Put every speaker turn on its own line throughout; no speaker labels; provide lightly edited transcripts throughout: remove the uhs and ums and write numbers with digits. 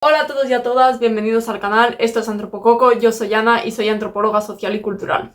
Hola a todos y a todas, bienvenidos al canal, esto es Antropococo, yo soy Ana y soy antropóloga social y cultural.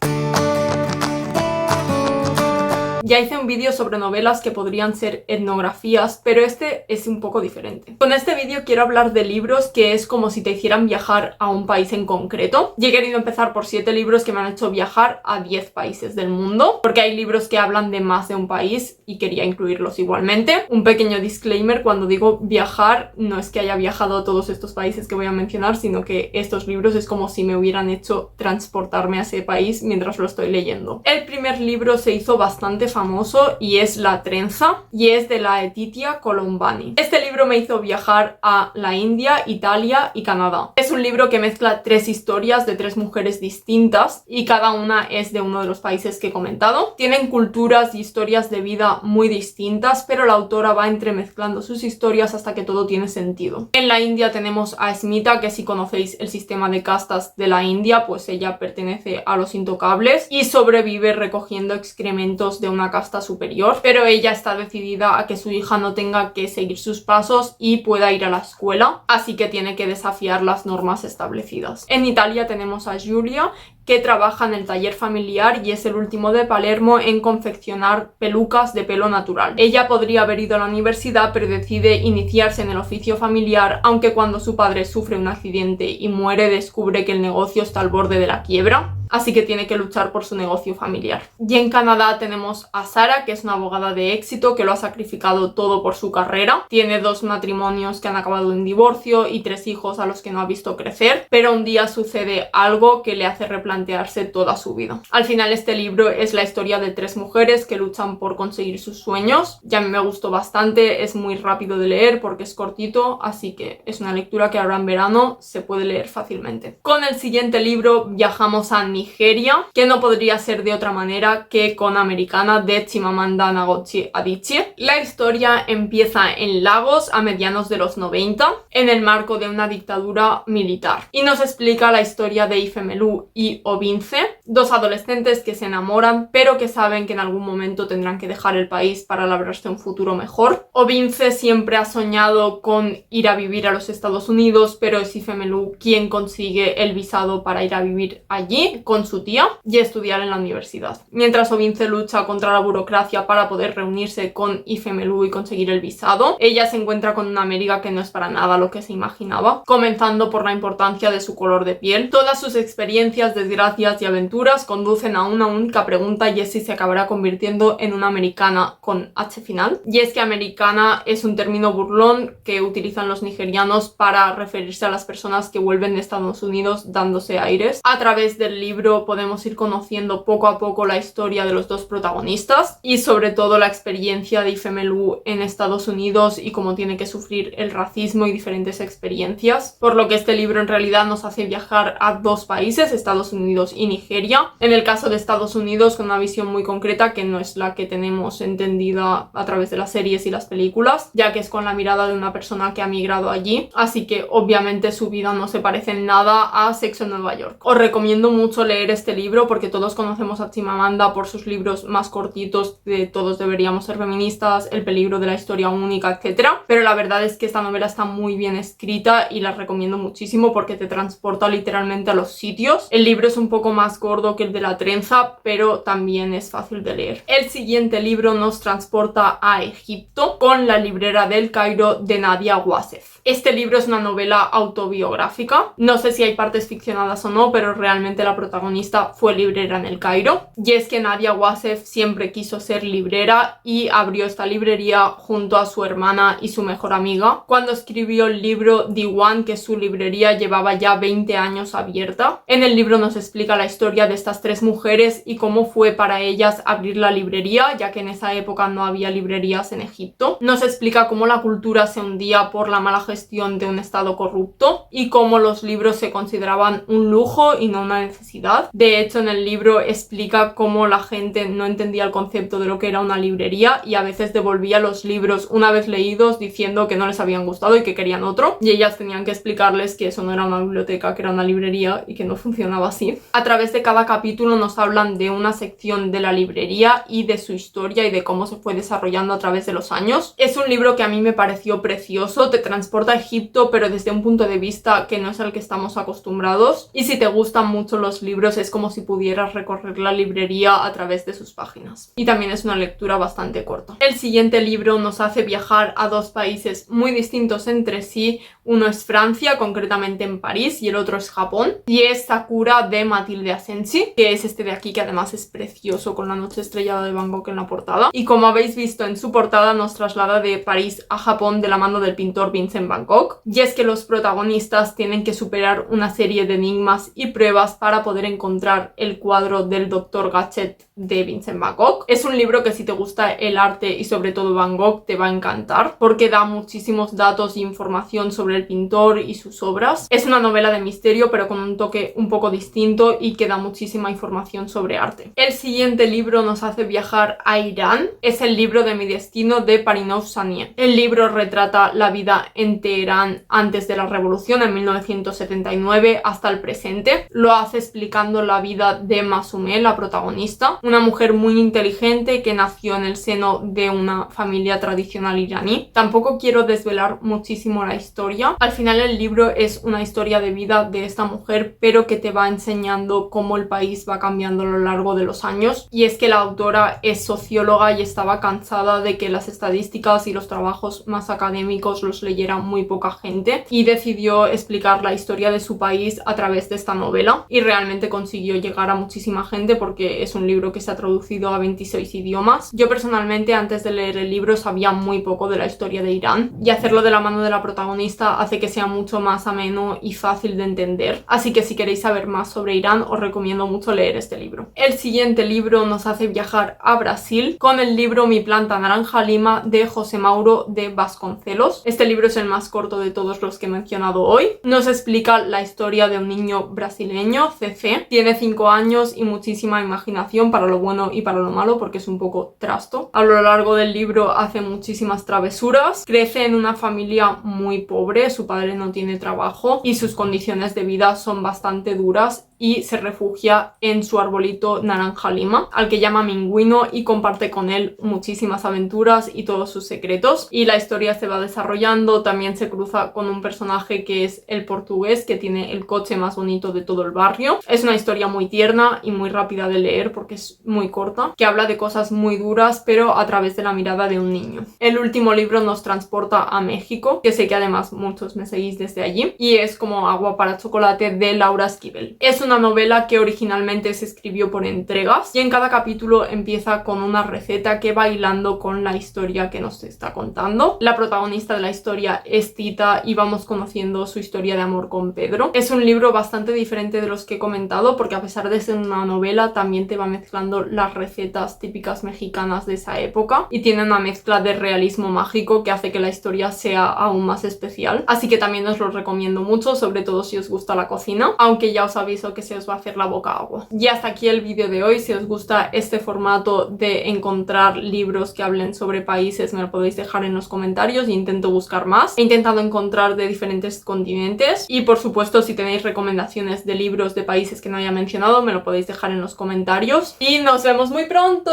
Ya hice un vídeo sobre novelas que podrían ser etnografías, pero este es un poco diferente. Con este vídeo quiero hablar de libros que es como si te hicieran viajar a un país en concreto. Y he querido empezar por 7 libros que me han hecho viajar a 10 países del mundo, porque hay libros que hablan de más de un país y quería incluirlos igualmente. Un pequeño disclaimer, cuando digo viajar, no es que haya viajado a todos estos países que voy a mencionar, sino que estos libros es como si me hubieran hecho transportarme a ese país mientras lo estoy leyendo. El primer libro se hizo bastante famoso y es La trenza, y es de Laetitia Colombani. Este libro me hizo viajar a la India, Italia y Canadá. Es un libro que mezcla 3 historias de 3 mujeres distintas y cada una es de uno de los países que he comentado. Tienen culturas y historias de vida muy distintas, pero la autora va entremezclando sus historias hasta que todo tiene sentido. En la India tenemos a Smita, que si conocéis el sistema de castas de la India, pues ella pertenece a los intocables y sobrevive recogiendo excrementos de una casta superior, pero ella está decidida a que su hija no tenga que seguir sus pasos y pueda ir a la escuela, así que tiene que desafiar las normas establecidas. En Italia tenemos a Giulia, que trabaja en el taller familiar y es el último de Palermo en confeccionar pelucas de pelo natural. Ella podría haber ido a la universidad, pero decide iniciarse en el oficio familiar, aunque cuando su padre sufre un accidente y muere descubre que el negocio está al borde de la quiebra, así que tiene que luchar por su negocio familiar. Y en Canadá tenemos a Sara, que es una abogada de éxito que lo ha sacrificado todo por su carrera. Tiene 2 matrimonios que han acabado en divorcio y 3 hijos a los que no ha visto crecer, pero un día sucede algo que le hace replantearse toda su vida. Al final este libro es la historia de 3 mujeres que luchan por conseguir sus sueños. Ya a mí me gustó bastante, es muy rápido de leer porque es cortito, así que es una lectura que ahora en verano se puede leer fácilmente. Con el siguiente libro viajamos a Nigeria, que no podría ser de otra manera que con Americana de Chimamanda Ngozi Adichie. La historia empieza en Lagos a medianos de los 90, en el marco de una dictadura militar, y nos explica la historia de Ifemelu y Obinze, 2 adolescentes que se enamoran pero que saben que en algún momento tendrán que dejar el país para labrarse un futuro mejor. Obinze siempre ha soñado con ir a vivir a los Estados Unidos, pero es Ifemelu quien consigue el visado para ir a vivir allí con su tía y estudiar en la universidad. Mientras Obinze lucha contra la burocracia para poder reunirse con Ifemelu y conseguir el visado, ella se encuentra con una América que no es para nada lo que se imaginaba, comenzando por la importancia de su color de piel. Todas sus experiencias, desgracias y aventuras conducen a una única pregunta, y es si se acabará convirtiendo en una americana con H final. Y es que americana es un término burlón que utilizan los nigerianos para referirse a las personas que vuelven de Estados Unidos dándose aires. A través del libro podemos ir conociendo poco a poco la historia de los 2 protagonistas y sobre todo la experiencia de Ifemelu en Estados Unidos y cómo tiene que sufrir el racismo y diferentes experiencias, por lo que este libro en realidad nos hace viajar a 2 países, Estados Unidos y Nigeria. En el caso de Estados Unidos con una visión muy concreta que no es la que tenemos entendida a través de las series y las películas, ya que es con la mirada de una persona que ha migrado allí, así que obviamente su vida no se parece en nada a Sexo en Nueva York. Os recomiendo mucho leer este libro porque todos conocemos a Chimamanda por sus libros más cortitos de Todos deberíamos ser feministas, El peligro de la historia única, etc. Pero la verdad es que esta novela está muy bien escrita y la recomiendo muchísimo porque te transporta literalmente a los sitios. El libro es un poco más gordo que el de La trenza, pero también es fácil de leer. El siguiente libro nos transporta a Egipto con La librera del Cairo de Nadia Wassef. Este libro es una novela autobiográfica. No sé si hay partes ficcionadas o no, pero realmente la protagonista fue librera en el Cairo. Y es que Nadia Wassef siempre quiso ser librera y abrió esta librería junto a su hermana y su mejor amiga. Cuando escribió el libro Diwan, que su librería llevaba ya 20 años abierta. En el libro nos explica la historia de estas 3 mujeres y cómo fue para ellas abrir la librería, ya que en esa época no había librerías en Egipto. Nos explica cómo la cultura se hundía por la mala gestión de un estado corrupto y cómo los libros se consideraban un lujo y no una necesidad. De hecho, en el libro explica cómo la gente no entendía el concepto de lo que era una librería y a veces devolvía los libros una vez leídos diciendo que no les habían gustado y que querían otro, y ellas tenían que explicarles que eso no era una biblioteca, que era una librería y que no funcionaba así. A través de cada cada capítulo nos hablan de una sección de la librería y de su historia y de cómo se fue desarrollando a través de los años. Es un libro que a mí me pareció precioso, te transporta a Egipto pero desde un punto de vista que no es al que estamos acostumbrados, y si te gustan mucho los libros es como si pudieras recorrer la librería a través de sus páginas. Y también es una lectura bastante corta. El siguiente libro nos hace viajar a dos países muy distintos entre sí. Uno es Francia, concretamente en París, y el otro es Japón. Y es Sakura de Matilde Asensi, que es este de aquí, que además es precioso con la noche estrellada de Van Gogh en la portada. Y como habéis visto en su portada, nos traslada de París a Japón de la mano del pintor Vincent Van Gogh. Y es que los protagonistas tienen que superar una serie de enigmas y pruebas para poder encontrar el cuadro del Dr. Gachet de Vincent Van Gogh. Es un libro que si te gusta el arte y sobre todo Van Gogh te va a encantar, porque da muchísimos datos e información sobre el pintor y sus obras. Es una novela de misterio pero con un toque un poco distinto y que da muchísima información sobre arte. El siguiente libro nos hace viajar a Irán. Es El libro de mi destino de Parinov Sanieh. El libro retrata la vida en Teherán antes de la revolución en 1979 hasta el presente. Lo hace explicando la vida de Masumeh, la protagonista, una mujer muy inteligente que nació en el seno de una familia tradicional iraní. Tampoco quiero desvelar muchísimo la historia. Al final el libro es una historia de vida de esta mujer, pero que te va enseñando cómo el país va cambiando a lo largo de los años. Y es que la autora es socióloga y estaba cansada de que las estadísticas y los trabajos más académicos los leyera muy poca gente, y decidió explicar la historia de su país a través de esta novela, y realmente consiguió llegar a muchísima gente porque es un libro que se ha traducido a 26 idiomas. Yo personalmente antes de leer el libro sabía muy poco de la historia de Irán, y hacerlo de la mano de la protagonista hace que sea mucho más ameno y fácil de entender. Así que si queréis saber más sobre Irán os recomiendo mucho leer este libro. El siguiente libro nos hace viajar a Brasil con el libro Mi planta naranja lima de José Mauro de Vasconcelos. Este libro es el más corto de todos los que he mencionado hoy. Nos explica la historia de un niño brasileño, CC. Tiene 5 años y muchísima imaginación para lo bueno y para lo malo porque es un poco trasto. A lo largo del libro hace muchísimas travesuras. Crece en una familia muy pobre, su padre no tiene trabajo y sus condiciones de vida son bastante duras, y se refugia en su arbolito naranja lima, al que llama Mingüino, y comparte con él muchísimas aventuras y todos sus secretos. Y la historia se va desarrollando, también se cruza con un personaje que es el portugués, que tiene el coche más bonito de todo el barrio. Es una historia muy tierna y muy rápida de leer porque es muy corta, que habla de cosas muy duras pero a través de la mirada de un niño. El último libro nos transporta a México, que sé que además muchos me seguís desde allí, y es Como agua para chocolate de Laura Esquivel. Es una novela que originalmente se escribió por entregas y en cada capítulo empieza con una receta que va hilando con la historia que nos está contando. La protagonista de la historia es Tita y vamos conociendo su historia de amor con Pedro. Es un libro bastante diferente de los que he comentado porque a pesar de ser una novela también te va mezclando las recetas típicas mexicanas de esa época y tiene una mezcla de realismo mágico que hace que la historia sea aún más especial. Así que también os lo recomiendo mucho, sobre todo si os gusta la cocina, aunque ya os aviso que se os va a hacer la boca agua. Y hasta aquí el vídeo de hoy. Si os gusta este formato de encontrar libros que hablen sobre países, me lo podéis dejar en los comentarios y intento buscar más. He intentado encontrar de diferentes continentes y por supuesto si tenéis recomendaciones de libros de países que no haya mencionado me lo podéis dejar en los comentarios y nos vemos muy pronto.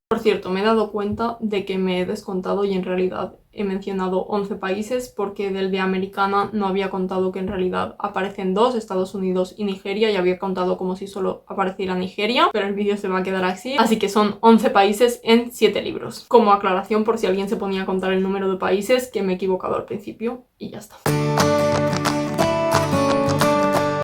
Por cierto, me he dado cuenta de que me he descontado y en realidad he mencionado 11 países porque del de Americana no había contado que en realidad aparecen 2, Estados Unidos y Nigeria, y había contado como si solo apareciera Nigeria, pero el vídeo se va a quedar así, así que son 11 países en 7 libros. Como aclaración por si alguien se ponía a contar el número de países, que me he equivocado al principio y ya está.